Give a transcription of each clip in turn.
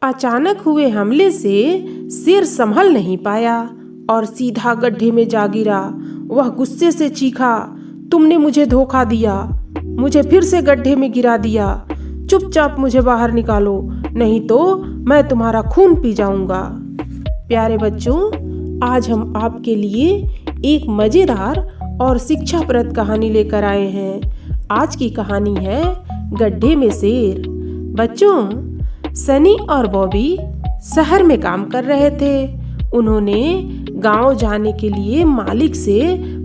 अचानक हुए हमले से शेर संभल नहीं पाया और सीधा गड्ढे में जा गिरा। वह गुस्से से चीखा, तुमने मुझे धोखा दिया, मुझे फिर से गड्ढे में गिरा दिया। चुपचाप मुझे बाहर निकालो, नहीं तो मैं तुम्हारा खून पी जाऊंगा। प्यारे बच्चों, आज हम आपके लिए एक मजेदार और शिक्षाप्रद कहानी लेकर आए हैं। आज की कहानी है गड्ढे में शेर। बच्चों, सनी और बॉबी शहर में काम कर रहे थे। उन्होंने गांव जाने के लिए मालिक से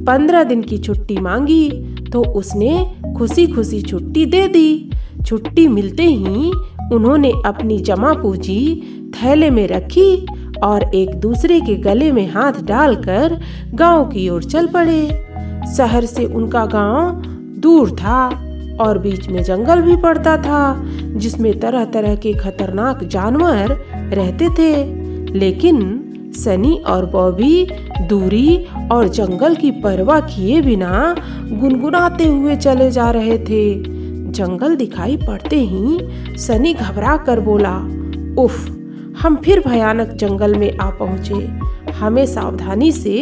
15 दिन की छुट्टी मांगी तो उसने खुशी खुशी छुट्टी दे दी। छुट्टी मिलते ही उन्होंने अपनी जमा पूंजी थैले में रखी और एक दूसरे के गले में हाथ डालकर गांव की ओर चल पड़े। शहर से उनका गांव दूर था और बीच में जंगल भी पड़ता था जिसमें तरह तरह के खतरनाक जानवर रहते थे। लेकिन सनी और बॉबी दूरी और जंगल की परवाह किए बिना गुनगुनाते हुए चले जा रहे थे। जंगल दिखाई पड़ते ही सनी घबरा कर बोला, उफ, हम फिर भयानक जंगल में आ पहुँचे। हमें सावधानी से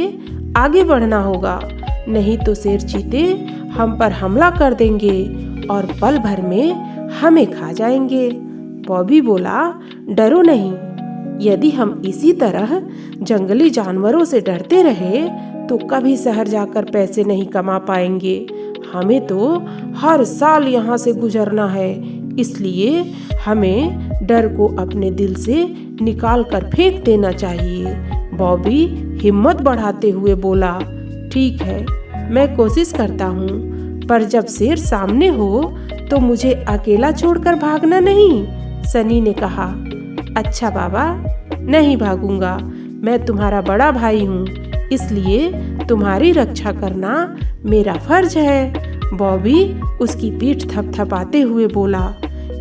आगे बढ़ना होगा, नहीं तो शेर चीते हम पर हमला कर देंगे और पल भर में हमें खा जाएंगे। बॉबी बोला, डरो नहीं, यदि हम इसी तरह जंगली जानवरों से डरते रहे तो कभी शहर जाकर पैसे नहीं कमा पाएंगे। हमें तो हर साल यहाँ से गुजरना है, इसलिए हमें डर को अपने दिल से निकाल कर फेंक देना चाहिए। बॉबी हिम्मत बढ़ाते हुए बोला, ठीक है, मैं कोशिश करता हूँ, पर जब शेर सामने हो तो मुझे अकेला छोड़कर भागना नहीं। सनी ने कहा, अच्छा बाबा, नहीं भागूंगा, मैं तुम्हारा बड़ा भाई हूँ, इसलिए तुम्हारी रक्षा करना मेरा फर्ज है। बॉबी उसकी पीठ थपथपाते हुए बोला।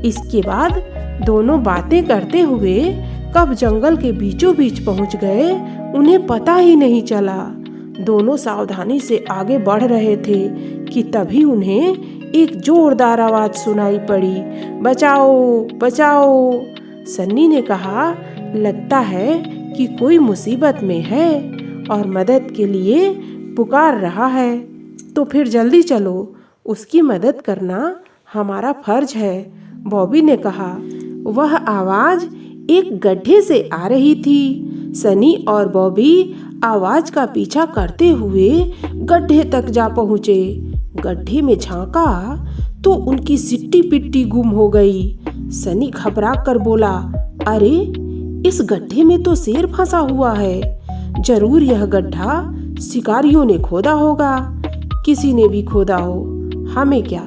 इसके बाद दोनों बातें करते हुए कब जंगल के बीचों बीच पहुँच गए उन्हें पता ही नहीं चला। दोनों सावधानी से आगे बढ़ रहे थे कि तभी उन्हें एक जोरदार आवाज सुनाई पड़ी, बचाओ बचाओ। सन्नी ने कहा, लगता है कि कोई मुसीबत में है और मदद के लिए पुकार रहा है, तो फिर जल्दी चलो, उसकी मदद करना हमारा फर्ज है। बॉबी ने कहा। वह आवाज एक गड्ढे से आ रही थी। सनी और बॉबी आवाज का पीछा करते हुए गड्ढे तक जा पहुँचे। गड्ढे में झांका तो उनकी सिट्टी पिट्टी गुम हो गई। सनी घबरा कर बोला, अरे, इस गड्ढे में तो शेर फंसा हुआ है। जरूर यह गड्ढा शिकारियों ने खोदा होगा। किसी ने भी खोदा हो, हमें क्या,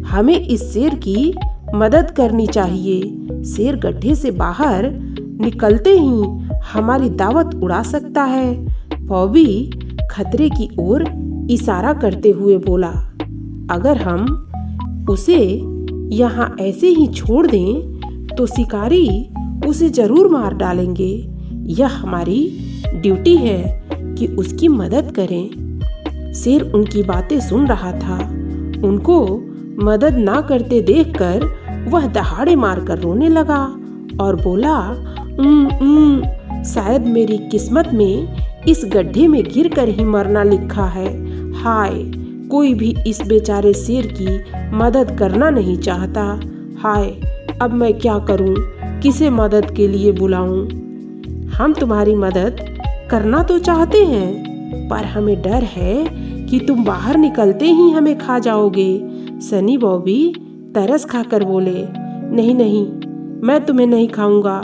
हमें इस शेर की मदद करनी चाहिए। शेर गड्ढे से बाहर निकलते ही हमारी दावत उड़ा सकता है। बॉबी खतरे की ओर इशारा करते हुए बोला, अगर हम उसे यहाँ ऐसे ही छोड़ दें तो शिकारी उसे जरूर मार डालेंगे। यह हमारी ड्यूटी है कि उसकी मदद करें। शेर उनकी बातें सुन रहा था। उनको मदद ना करते देखकर वह दहाड़े मारकर रोने लगा और बोला, शायद मेरी किस्मत में इस गड्ढे में गिरकर ही मरना लिखा है। हाय, कोई भी इस बेचारे शेर की मदद करना नहीं चाहता। हाय, अब मैं क्या करूं? किसे मदद के लिए बुलाऊं? हम तुम्हारी मदद करना तो चाहते हैं, पर हमें डर है कि तुम बाहर निकलते ही हमें खा जाओगे। सनी बॉबी तरस खाकर बोले, नहीं नहीं, मैं तुम्हें नहीं खाऊंगा।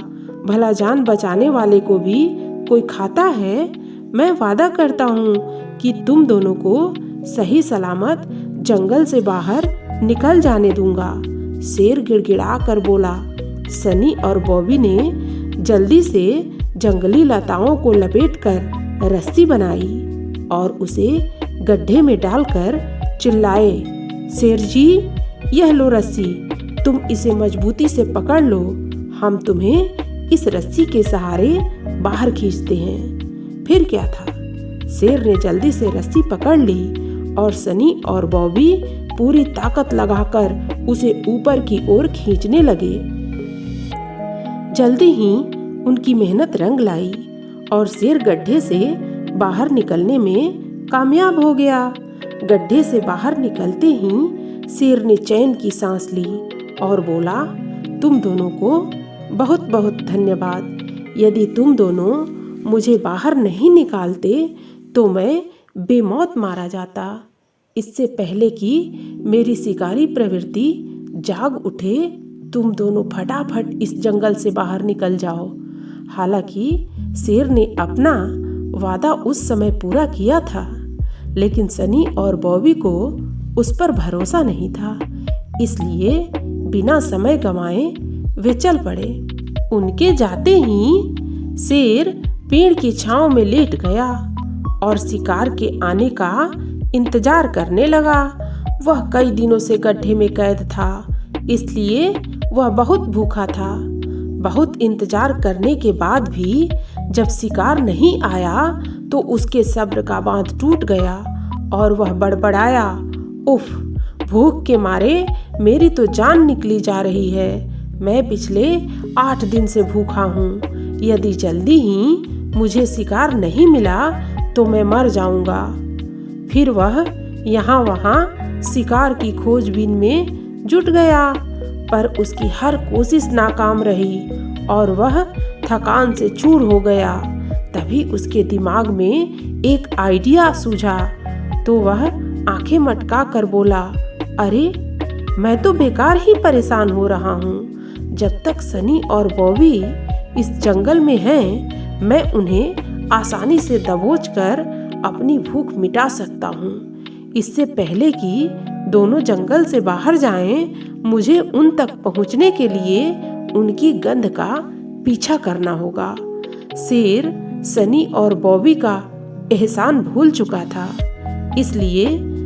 भला जान बचाने वाले को भी कोई खाता है? मैं वादा करता हूँ कि तुम दोनों को सही सलामत जंगल से बाहर निकल जाने दूंगा। शेर गिड़गिड़ा कर बोला। सनी और बॉबी ने जल्दी से जंगली लताओं को लपेटकर रस्सी बनाई और उसे गड्ढे में डालकर चिल्लाए, शेर जी, यह लो रस्सी, तुम इसे मजबूती से पकड़ लो। हम तुम्हें इस रस्सी के सहारे बाहर खींचते हैं। फिर क्या था, शेर ने जल्दी से रस्सी पकड़ ली और सनी और बॉबी पूरी ताकत लगाकर उसे ऊपर की ओर खींचने लगे। जल्दी ही उनकी मेहनत रंग लाई और शेर गड्ढे से बाहर निकलने में कामयाब हो गया। गड्ढे से बाहर निकलते ही शेर ने चैन की सांस ली और बोला, तुम दोनों को बहुत बहुत धन्यवाद। यदि तुम दोनों मुझे बाहर नहीं निकालते तो मैं बेमौत मारा जाता। इससे पहले कि मेरी शिकारी प्रवृत्ति जाग उठे, तुम दोनों फटाफट इस जंगल से बाहर निकल जाओ। हालांकि शेर ने अपना वादा उस समय पूरा किया था, लेकिन सनी और बॉबी को उस पर भरोसा नहीं था, इसलिए बिना समय गंवाए वे चल पड़े। उनके जाते ही शेर पेड़ की छांव में लेट गया और शिकार के आने का इंतजार करने लगा। वह कई दिनों से गड्ढे में कैद था, इसलिए वह बहुत भूखा था। बहुत इंतजार करने के बाद भी जब शिकार नहीं आया तो उसके सब्र का बांध टूट गया और वह बड़बड़ाया, उफ, भूख के मारे मेरी तो जान निकली जा रही है। मैं पिछले 8 दिन से भूखा हूँ। यदि जल्दी ही मुझे शिकार नहीं मिला तो मैं मर जाऊंगा। फिर वह यहाँ वहाँ शिकार की खोजबीन में जुट गया, पर उसकी हर कोशिश नाकाम रही और वह थकान से चूर हो गया। तभी उसके दिमाग में एक आइडिया सूझा, तो वह आंखें मटका कर बोला, अरे मैं तो बेकार ही परेशान हो रहा हूँ। जब तक सनी और बॉबी इस जंगल में हैं, मैं उन्हें आसानी से दबोच कर अपनी भूख मिटा सकता हूँ। इससे पहले कि दोनों जंगल से बाहर जाएं, मुझे उन तक पहुँचने के लिए उनकी गंध का पीछा करना होगा। शेर सनी और बॉबी का एहसान भूल चुका था, इसलिए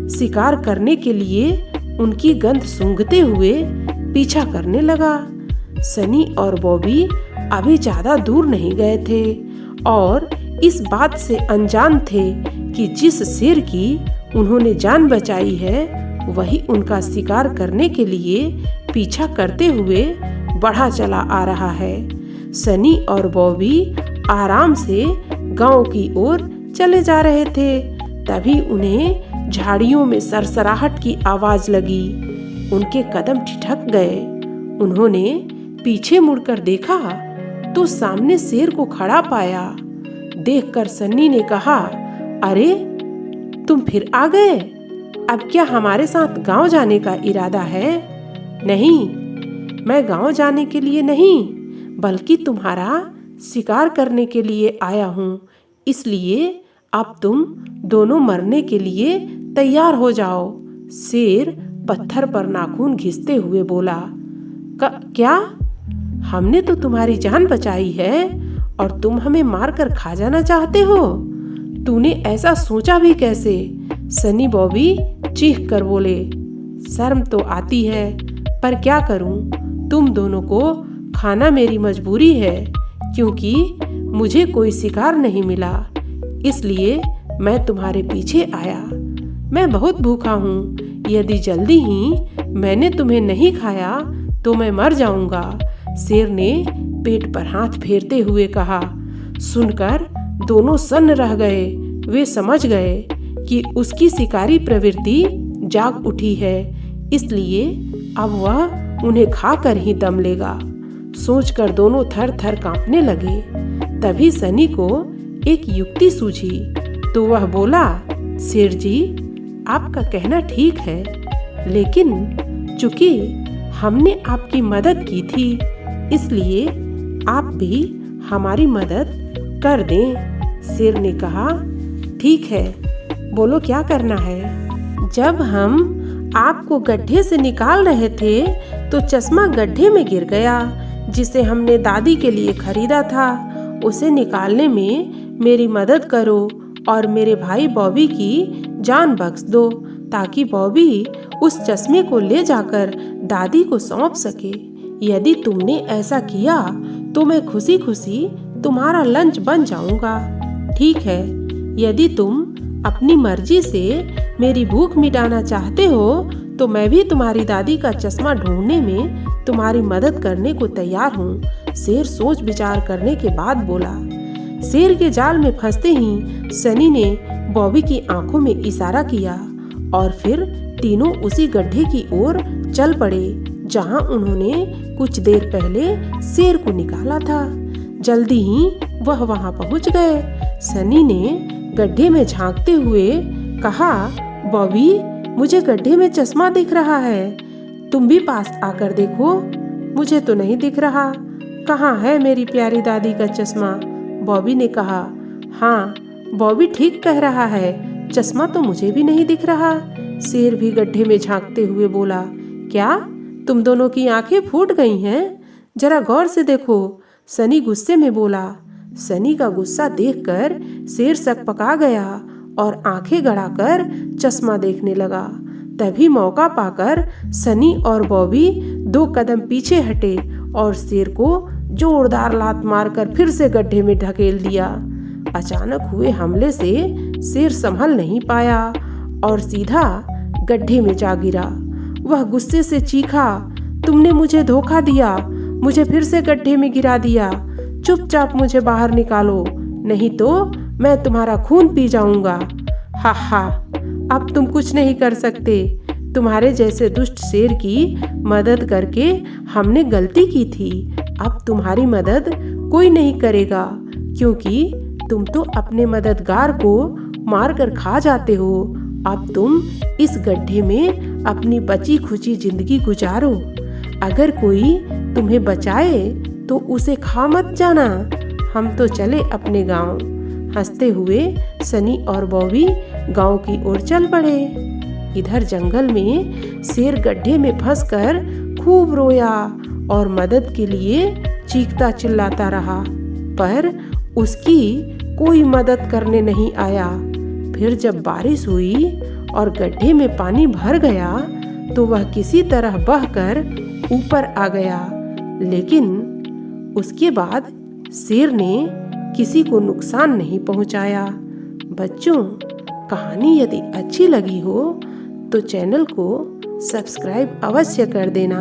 शिकार करने के लिए उनकी गंध सूंघते हुए पीछा करने लगा। सनी और बॉबी अभी ज्यादा दूर नहीं गए थे और इस बात से अनजान थे कि जिस शेर की उन्होंने जान बचाई है, वही उनका शिकार करने के लिए पीछा करते हुए बढ़ा चला आ रहा है। सनी और बॉबी आराम से गांव की ओर चले जा रहे थे। तभी उन्हें झाड़ियों में सरसराहट की आवाज लगी। उनके कदम ठिठक गए। उन्होंने पीछे मुड़कर देखा तो सामने शेर को खड़ा पाया। देखकर सन्नी ने कहा, अरे तुम फिर आ गए। अब क्या हमारे साथ गांव जाने का इरादा है? नहीं, मैं गांव जाने के लिए नहीं, बल्कि तुम्हारा शिकार करने के लिए आया हूँ। इसलिए अब तुम दोनों मरने के लिए तैयार हो जाओ। शेर पत्थर पर नाखून घिसते हुए बोला, क्या? हमने तो तुम्हारी जान बचाई है और तुम हमें मारकर खा जाना चाहते हो? तूने ऐसा सोचा भी कैसे? सनी बॉबी चीख कर बोले, शर्म तो आती है, पर क्या करूं? तुम दोनों को खाना मेरी मजबूरी है, क्योंकि मुझे कोई शिकार नहीं मिला, इसलिए मैं तुम्हारे पीछे आया। मैं बहुत भूखा हूँ। यदि जल्दी ही मैंने तुम्हें नहीं खाया तो मैं मर जाऊंगा। शेर ने पेट पर हाथ फेरते हुए कहा। सुनकर दोनों सन्न रह गए। वे समझ गए कि उसकी शिकारी प्रवृत्ति जाग उठी है, इसलिए अब वह उन्हें खाकर ही दम लेगा। सोचकर दोनों थर थर कांपने लगे। तभी सनी को एक युक्ति सूझी, तो वह बोला, शेर जी, आपका कहना ठीक है, लेकिन चूंकि हमने आपकी मदद की थी, इसलिए आप भी हमारी मदद कर दें। शेर ने कहा, ठीक है, बोलो क्या करना है। जब हम आपको गड्ढे से निकाल रहे थे तो चश्मा गड्ढे में गिर गया, जिसे हमने दादी के लिए खरीदा था। उसे निकालने में मेरी मदद करो और मेरे भाई बॉबी की जान बख्श दो, ताकि बॉबी उस चश्मे को ले जाकर दादी को सौंप सके। यदि तुमने ऐसा किया तो मैं खुशी खुशी तुम्हारा लंच बन जाऊंगा। ठीक है, यदि तुम अपनी मर्जी से मेरी भूख मिटाना चाहते हो तो मैं भी तुम्हारी दादी का चश्मा ढूंढने में तुम्हारी मदद करने को तैयार हूँ। शेर सोच विचार करने के बाद बोला। शेर के जाल में फंसते ही सनी ने बॉबी की आंखों में इशारा किया और फिर तीनों उसी गड्ढे की ओर चल पड़े जहां उन्होंने कुछ देर पहले शेर को निकाला था। जल्दी ही वह वहां पहुंच गए। सनी ने गड्ढे में झांकते हुए कहा, बॉबी, मुझे गड्ढे में चश्मा दिख रहा है, तुम भी पास आकर देखो। मुझे तो नहीं दिख रहा। कहाँ है मेरी प्यारी दादी का चश्मा? बॉबी ने कहा। हाँ, बॉबी ठीक कह रहा है, चश्मा तो मुझे भी नहीं दिख रहा। शेर भी गड्ढे में झांकते हुए बोला। क्या तुम दोनों की आंखें फूट गई हैं? जरा गौर से देखो, सनी गुस्से में बोला। सनी का गुस्सा देखकर शेर सकपका गया और आंखें गड़ाकर चश्मा देखने लगा। तभी मौका पाकर सनी और बॉबी 2 कदम पीछे हटे और शेर को जोरदार लात मारकर फिर से गड्ढे में ढकेल दिया। अचानक हुए हमले से शेर संभल नहीं पाया और सीधा गड्ढे में जा गिरा। वह गुस्से से चीखा, तुमने मुझे धोखा दिया, मुझे फिर से गड्ढे में गिरा दिया। चुपचाप मुझे बाहर निकालो, नहीं तो मैं तुम्हारा खून पी जाऊंगा। हा हा, अब तुम कुछ नहीं कर सकते। तुम्हारे जैसे दुष्ट शेर की मदद करके हमने गलती की थी। अब तुम्हारी मदद कोई नहीं करेगा, क्योंकि तुम तो अपने मददगार को मारकर खा जाते हो। अब तुम इस गड्ढे में अपनी बची खुची जिंदगी गुजारो। अगर कोई तुम्हें बचाए तो उसे खा मत जाना। हम तो चले अपने गांव। हंसते हुए सनी और बॉबी गांव की ओर चल पड़े। इधर जंगल में शेर गड्ढे में फंसकर खूब रोया और मदद के लिए चीखता चिल्लाता रहा, पर उसकी कोई मदद करने नहीं आया। फिर जब बारिश हुई और गड्ढे में पानी भर गया तो वह किसी तरह बहकर ऊपर आ गया, लेकिन उसके बाद शेर ने किसी को नुकसान नहीं पहुंचाया। बच्चों, कहानी यदि अच्छी लगी हो तो चैनल को सब्सक्राइब अवश्य कर देना।